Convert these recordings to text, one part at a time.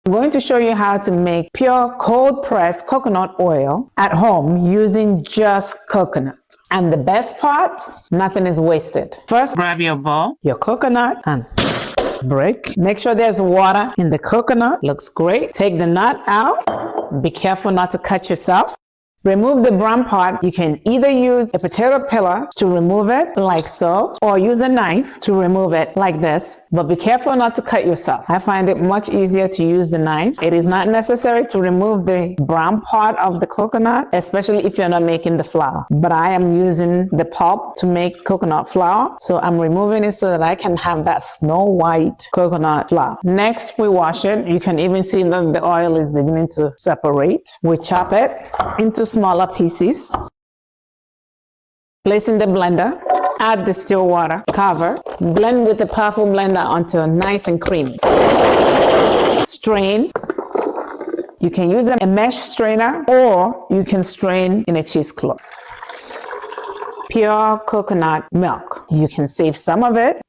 I'm going to show you how to make pure cold-pressed coconut oil at home using just coconut. And the best part, nothing is wasted. First, grab your bowl, your coconut, and break. Make sure there's water in the coconut. Looks great. Take the nut out. Be careful not to cut yourself. Remove the brown part. You can either use a potato peeler to remove it like so, or use a knife to remove it like this, but be careful not to cut yourself. I find it much easier to use the knife. It is not necessary to remove the brown part of the coconut, especially if you're not making the flour, but I am using the pulp to make coconut flour, so I'm removing it so that I can have that snow white coconut flour. Next, we wash it. You can even see that the oil is beginning to separate. We chop it into smaller pieces. Place in the blender, add the still water, cover, blend with the powerful blender until nice and creamy. Strain. You can use a mesh strainer or you can strain in a cheesecloth. Pure coconut milk. You can save some of it.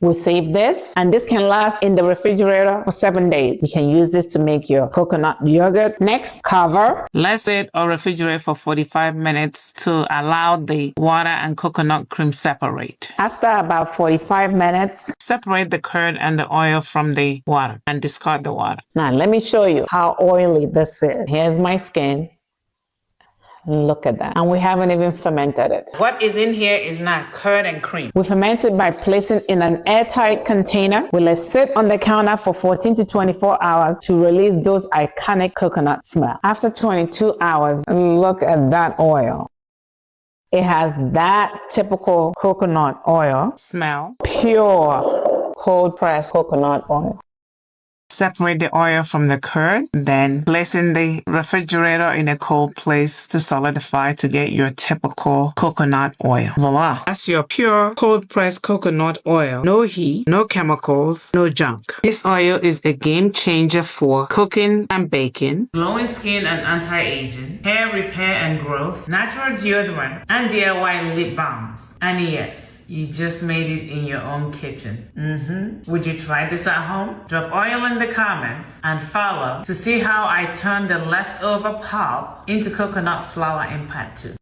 We save this, and this can last in the refrigerator for 7 days. You can use this to make your coconut yogurt. Next, cover. Let it or refrigerate for 45 minutes to allow the water and coconut cream separate. After about 45 minutes, separate the curd and the oil from the water and discard the water. Now, let me show you how oily this is. Here's my skin. Look at that. And we haven't even fermented it. What is in here is not curd and cream. We ferment it by placing in an airtight container. We let it sit on the counter for 14 to 24 hours to release those iconic coconut smell. After 22 hours, look at that oil. It has that typical coconut oil smell. Pure cold-pressed coconut oil. Separate the oil from the curd, then place in the refrigerator in a cold place to solidify to get your typical coconut oil. Voila! That's your pure cold-pressed coconut oil. No heat, no chemicals, no junk. This oil is a game changer for cooking and baking, glowing skin and anti-aging, hair repair and growth, natural deodorant, and DIY lip balms. And yes, you just made it in your own kitchen. Would you try this at home? Drop oil in the comments and follow to see how I turn the leftover pulp into coconut flour in part 2.